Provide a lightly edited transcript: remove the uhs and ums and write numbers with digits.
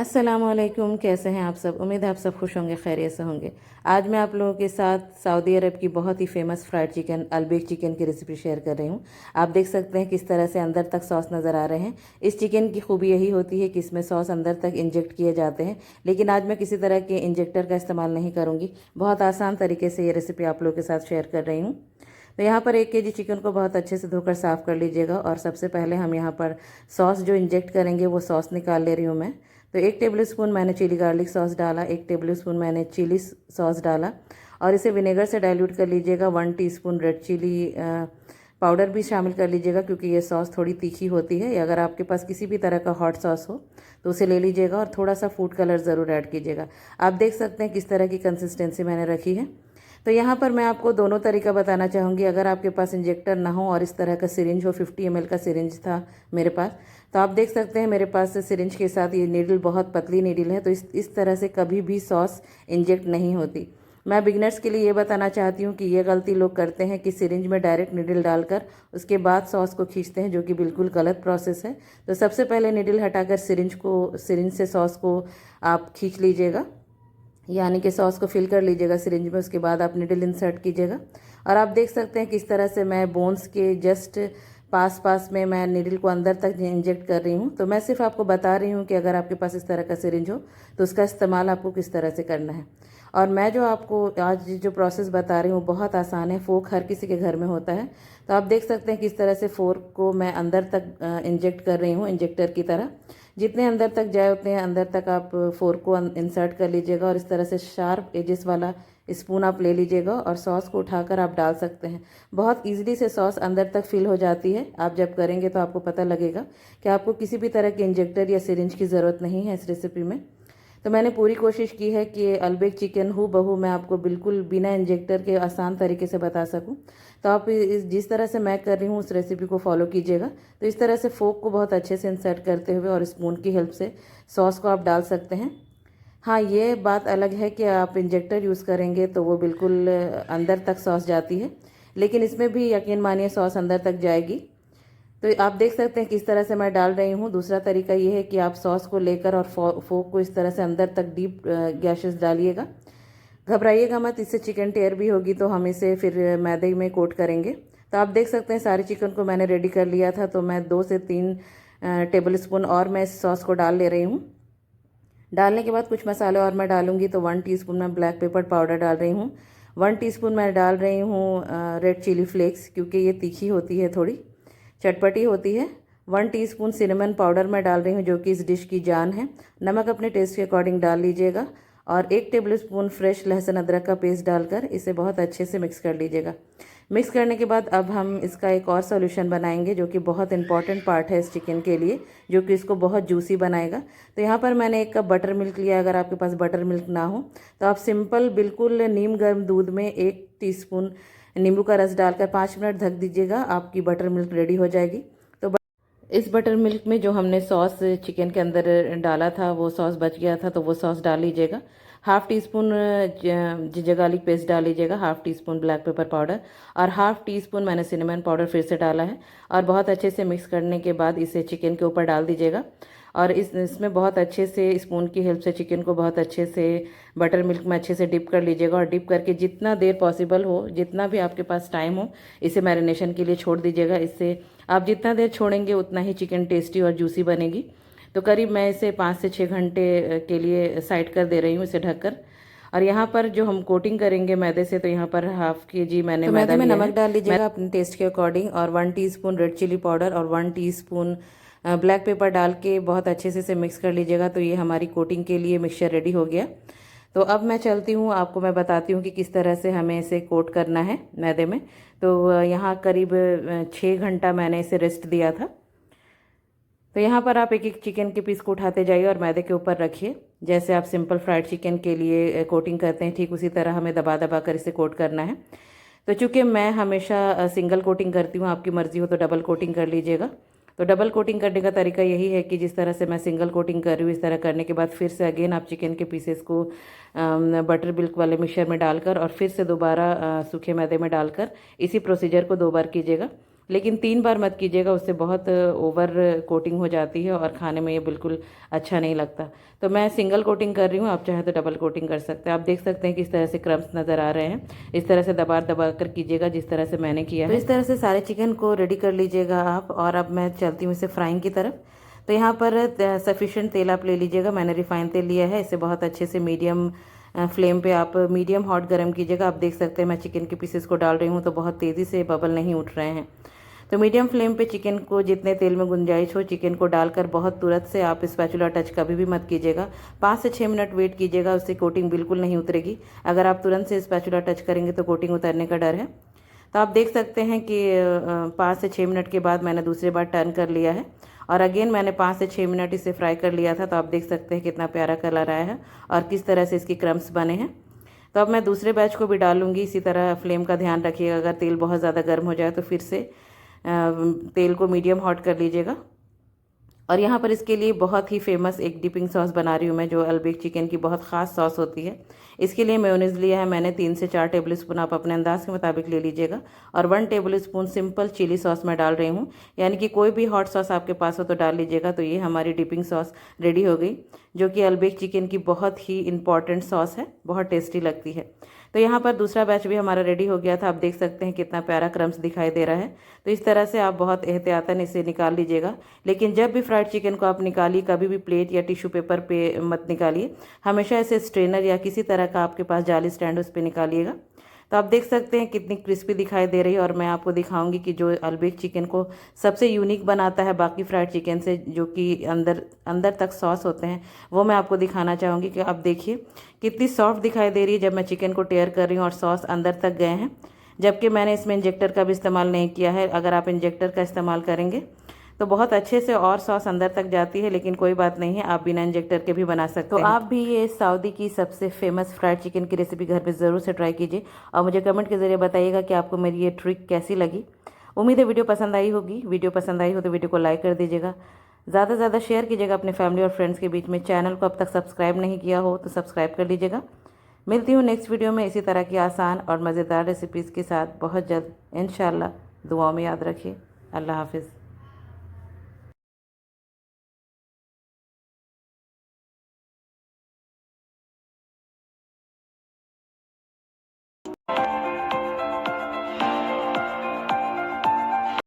अस्सलामुअलैकुम, कैसे हैं आप सब। उम्मीद है आप सब खुश होंगे, खैरियत से होंगे। आज मैं आप लोगों के साथ सऊदी अरब की बहुत ही famous fried chicken Al Baik chicken की रेसिपी शेयर कर रही हूँ। आप देख सकते हैं किस तरह से अंदर तक सॉस नज़र आ रहे हैं। इस चिकन की खूबी यही होती है कि इसमें सॉस अंदर तक इंजेक्ट किए जाते हैं, लेकिन आज मैं किसी तरह के इंजेक्टर का इस्तेमाल नहीं करूँगी। बहुत आसान तरीके से ये रेसिपी आप लोगों के साथ शेयर कर रही हूँ। तो यहाँ पर 1 केजी चिकन को बहुत अच्छे से धोकर साफ़ कर लीजिएगा। और सबसे पहले हम यहाँ पर सॉस जो इंजेक्ट करेंगे वो सॉस निकाल ले रही हूँ मैं। तो 1 टेबल स्पून मैंने चिली गार्लिक सॉस डाला, 1 टेबल स्पून मैंने चिली सॉस डाला और इसे विनेगर से डाइल्यूट कर लीजिएगा। 1 टीस्पून रेड चिली पाउडर भी शामिल कर लीजिएगा, क्योंकि ये सॉस थोड़ी तीखी होती है। अगर आपके पास किसी भी तरह का हॉट सॉस हो तो उसे ले लीजिएगा और थोड़ा सा फूड कलर ज़रूर ऐड कीजिएगा। आप देख सकते हैं किस तरह की कंसिस्टेंसी मैंने रखी है। तो यहाँ पर मैं आपको दोनों तरीका बताना चाहूँगी। अगर आपके पास इंजेक्टर ना हो और इस तरह का सिरिंज हो, 50 ml का सिरिंज था मेरे पास, तो आप देख सकते हैं मेरे पास सिरिंज के साथ ये नीडल बहुत पतली नीडल है, तो इस तरह से कभी भी सॉस इंजेक्ट नहीं होती। मैं बिगनर्स के लिए ये बताना चाहती हूँ कि ये गलती लोग करते हैं कि सिरिंज में डायरेक्ट नीडल डालकर उसके बाद सॉस को खींचते हैं, जो कि बिल्कुल गलत प्रोसेस है। तो सबसे पहले नीडल हटाकर सिरिंज से सॉस को आप खींच लीजिएगा, यानी कि सॉस को फिल कर लीजिएगा सिरिंज में। उसके बाद आप निडल इंसर्ट कीजिएगा और आप देख सकते हैं किस तरह से मैं बोन्स के जस्ट पास में मैं निडल को अंदर तक इंजेक्ट कर रही हूँ। तो मैं सिर्फ आपको बता रही हूँ कि अगर आपके पास इस तरह का सिरिंज हो तो उसका इस्तेमाल आपको किस तरह से करना है। और मैं जो आपको आज जो प्रोसेस बता रही हूँ बहुत आसान है। फोर्क हर किसी के घर में होता है। तो आप देख सकते हैं किस तरह से फोर्क को मैं अंदर तक इंजेक्ट कर रही हूँ, इंजेक्टर की तरह। जितने अंदर तक जाए उतने अंदर तक आप फोर्क को इंसर्ट कर लीजिएगा और इस तरह से शार्प एजेस वाला स्पून आप ले लीजिएगा और सॉस को उठाकर आप डाल सकते हैं। बहुत इजीली से सॉस अंदर तक फिल हो जाती है। आप जब करेंगे तो आपको पता लगेगा कि आपको किसी भी तरह के इंजेक्टर या सिरिंज की ज़रूरत नहीं है इस रेसिपी में। तो मैंने पूरी कोशिश की है कि अल्बेक चिकन हूँ बहू मैं आपको बिल्कुल बिना इंजेक्टर के आसान तरीके से बता सकूँ। तो आप जिस तरह से मैं कर रही हूँ उस रेसिपी को फॉलो कीजिएगा। तो इस तरह से फोक को बहुत अच्छे से इंसर्ट करते हुए और स्पून की हेल्प से सॉस को आप डाल सकते हैं। हाँ, ये बात अलग है कि आप इंजेक्टर यूज़ करेंगे तो वो बिल्कुल अंदर तक सॉस जाती है, लेकिन इसमें भी यकीन मानिए सॉस अंदर तक जाएगी। तो आप देख सकते हैं किस तरह से मैं डाल रही हूँ। दूसरा तरीका ये है कि आप सॉस को लेकर और फोक को इस तरह से अंदर तक डीप गैशेस डालिएगा। घबराइएगा मत, इससे चिकन टेयर भी होगी तो हम इसे फिर मैदे में कोट करेंगे। तो आप देख सकते हैं सारे चिकन को मैंने रेडी कर लिया था। तो मैं 2 से 3 टेबल स्पून और मैं इस सॉस को डाल ले रही हूँ। डालने के बाद कुछ मसाले और मैं डालूंगी। तो 1 टीस्पून मैं ब्लैक पेपर पाउडर डाल रही हूँ। 1 टीस्पून मैं डाल रही हूँ रेड चिली फ्लेक्स, क्योंकि ये तीखी होती है, थोड़ी चटपटी होती है। 1 टीस्पून सिनेमन पाउडर मैं डाल रही हूँ, जो कि इस डिश की जान है। नमक अपने टेस्ट के अकॉर्डिंग डाल लीजिएगा और 1 टेबल स्पून फ्रेश लहसुन अदरक का पेस्ट डालकर इसे बहुत अच्छे से मिक्स कर लीजिएगा। मिक्स करने के बाद अब हम इसका एक और सॉल्यूशन बनाएंगे, जो कि बहुत इंपॉर्टेंट पार्ट है इस चिकन के लिए, जो कि इसको बहुत जूसी बनाएगा। तो यहाँ पर मैंने 1 कप बटर मिल्क लिया। अगर आपके पास बटर मिल्क ना हो तो आप सिंपल बिल्कुल नीम गर्म दूध में 1 टीस्पून नींबू का रस डालकर 5 मिनट ढक दीजिएगा। आपकी बटर मिल्क रेडी हो जाएगी। तो इस बटर मिल्क में जो हमने सॉस चिकन के अंदर डाला था वो सॉस बच गया था, तो वो सॉस डाल लीजिएगा। 1/2 टीस्पून जिंजर गार्लिक पेस्ट डाल लीजिएगा, 1/2 टीस्पून ब्लैक पेपर पाउडर और 1/2 टीस्पून मैंने सिनेमन पाउडर फिर से डाला है। और बहुत अच्छे से मिक्स करने के बाद इसे चिकन के ऊपर डाल दीजिएगा और इसमें बहुत अच्छे से स्पून की हेल्प से चिकन को बहुत अच्छे से बटर मिल्क में अच्छे से डिप कर लीजिएगा। और डिप करके जितना देर पॉसिबल हो, जितना भी आपके पास टाइम हो, इसे मैरिनेशन के लिए छोड़ दीजिएगा। इससे आप जितना देर छोड़ेंगे उतना ही चिकन टेस्टी और जूसी बनेगी। तो करीब मैं इसे 5 से 6 घंटे के लिए साइड कर दे रही हूँ, इसे ढककर। और यहाँ पर जो हम कोटिंग करेंगे मैदे से, तो यहाँ पर 1/2 kg मैंने मैदा में नमक डाल लीजिएगा अपने टेस्ट के अकॉर्डिंग और 1 टीस्पून रेड चिली पाउडर और 1 टीस्पून ब्लैक पेपर डाल के बहुत अच्छे से इसे मिक्स कर लीजिएगा। तो ये हमारी कोटिंग के लिए मिक्सचर रेडी हो गया। तो अब मैं चलती हूँ, आपको मैं बताती हूँ कि किस तरह से हमें इसे कोट करना है मैदे में। तो यहाँ करीब 6 घंटा मैंने इसे रेस्ट दिया था। तो यहाँ पर आप एक एक चिकन के पीस को उठाते जाइए और मैदे के ऊपर रखिए। जैसे आप सिंपल फ्राइड चिकन के लिए कोटिंग करते हैं, ठीक उसी तरह हमें दबा दबा कर इसे कोट करना है। तो चूँकि मैं हमेशा सिंगल कोटिंग करती हूँ, आपकी मर्ज़ी हो तो डबल कोटिंग कर लीजिएगा। तो डबल कोटिंग करने का तरीका यही है कि जिस तरह से मैं सिंगल कोटिंग कर रही हूँ, इस तरह करने के बाद फिर से अगेन आप चिकन के पीसेस को बटर मिल्क वाले मिक्सचर में डालकर और फिर से दोबारा सूखे मैदे में डालकर इसी प्रोसीजर को 2 बार कीजिएगा। लेकिन 3 बार मत कीजिएगा, उससे बहुत ओवर कोटिंग हो जाती है और खाने में ये बिल्कुल अच्छा नहीं लगता। तो मैं सिंगल कोटिंग कर रही हूँ, आप चाहे तो डबल कोटिंग कर सकते हैं। आप देख सकते हैं किस तरह से क्रम्स नज़र आ रहे हैं। इस तरह से दबा दबा कर कीजिएगा जिस तरह से मैंने किया है। तो इस तरह से सारे चिकन को रेडी कर लीजिएगा आप। और अब मैं चलती हूँ इसे फ्राइंग की तरफ। तो यहाँ पर सफिशेंट तेल आप ले लीजिएगा, मैंने रिफाइंड तेल लिया है। इसे बहुत अच्छे से मीडियम फ्लेम पे आप मीडियम हॉट गर्म कीजिएगा। आप देख सकते हैं मैं चिकन के पीसेस को डाल रही हूँ तो बहुत तेज़ी से बबल नहीं उठ रहे हैं। तो मीडियम फ्लेम पे चिकन को जितने तेल में गुंजाइश हो चिकन को डालकर बहुत तुरंत से आप स्पैचुला टच कभी भी मत कीजिएगा। 5 से 6 मिनट वेट कीजिएगा, उससे कोटिंग बिल्कुल नहीं उतरेगी। अगर आप तुरंत से स्पैचुला टच करेंगे तो कोटिंग उतरने का डर है। तो आप देख सकते हैं कि 5 से 6 मिनट के बाद मैंने दूसरी बार टर्न कर लिया है और अगेन मैंने 5 से 6 मिनट इसे फ्राई कर लिया था। तो आप देख सकते हैं कितना प्यारा कलर आया है और किस तरह से इसकी क्रम्स बने हैं। तो अब मैं दूसरे बैच को भी डालूंगी। इसी तरह फ्लेम का ध्यान रखिएगा, अगर तेल बहुत ज़्यादा गर्म हो जाए तो फिर से तेल को मीडियम हॉट कर लीजिएगा। और यहाँ पर इसके लिए बहुत ही फेमस एक डिपिंग सॉस बना रही हूँ मैं, जो अल्बिक चिकन की बहुत ख़ास सॉस होती है। इसके लिए मेयोनीज़ लिया है मैंने 3 से 4 टेबल स्पून, आप अपने अंदाज के मुताबिक ले लीजिएगा। और 1 tablespoon simple chilli sauce मैं डाल रही हूँ, यानी कि कोई भी हॉट सॉस आपके पास हो तो डाल लीजिएगा। तो ये हमारी डिपिंग सॉस रेडी हो गई, जो कि अल्बिक चिकन की बहुत ही इंपॉर्टेंट सॉस है, बहुत टेस्टी लगती है। तो यहाँ पर दूसरा बैच भी हमारा रेडी हो गया था। आप देख सकते हैं कितना प्यारा क्रम्स दिखाई दे रहा है। तो इस तरह से आप बहुत एहतियातन इसे निकाल लीजिएगा। लेकिन जब भी फ्राइड चिकन को आप निकालिए, कभी भी प्लेट या टिश्यू पेपर पे मत निकालिए, हमेशा ऐसे स्ट्रेनर या किसी तरह का आपके पास जाली स्टैंड उस पर निकालिएगा। तो आप देख सकते हैं कितनी क्रिस्पी दिखाई दे रही है। और मैं आपको दिखाऊंगी कि जो अल्बिक चिकन को सबसे यूनिक बनाता है बाकी फ्राइड चिकन से, जो कि अंदर अंदर तक सॉस होते हैं, वो मैं आपको दिखाना चाहूँगी। कि आप देखिए कितनी सॉफ्ट दिखाई दे रही है जब मैं चिकन को टेयर कर रही हूँ और सॉस अंदर तक गए हैं, जबकि मैंने इसमें इंजेक्टर का भी इस्तेमाल नहीं किया है। अगर आप इंजेक्टर का इस्तेमाल करेंगे तो बहुत अच्छे से और सॉस अंदर तक जाती है, लेकिन कोई बात नहीं है, आप बिना इंजेक्टर के भी बना सकते हैं। तो आप भी ये सऊदी की सबसे फेमस फ्राइड चिकन की रेसिपी घर पे ज़रूर से ट्राई कीजिए और मुझे कमेंट के ज़रिए बताइएगा कि आपको मेरी ये ट्रिक कैसी लगी। उम्मीद है वीडियो पसंद आई होगी। वीडियो पसंद आई हो तो वीडियो को लाइक कर दीजिएगा, ज़्यादा से ज़्यादा शेयर कीजिएगा अपने फैमिली और फ्रेंड्स के बीच में। चैनल को अब तक सब्सक्राइब नहीं किया हो तो सब्सक्राइब कर लीजिएगा। मिलती हूँ नेक्स्ट वीडियो में इसी तरह की आसान और मज़ेदार रेसिपीज़ के साथ बहुत जल्द इंशाल्लाह। दुआओं में याद रखिए। अल्लाह हाफिज़।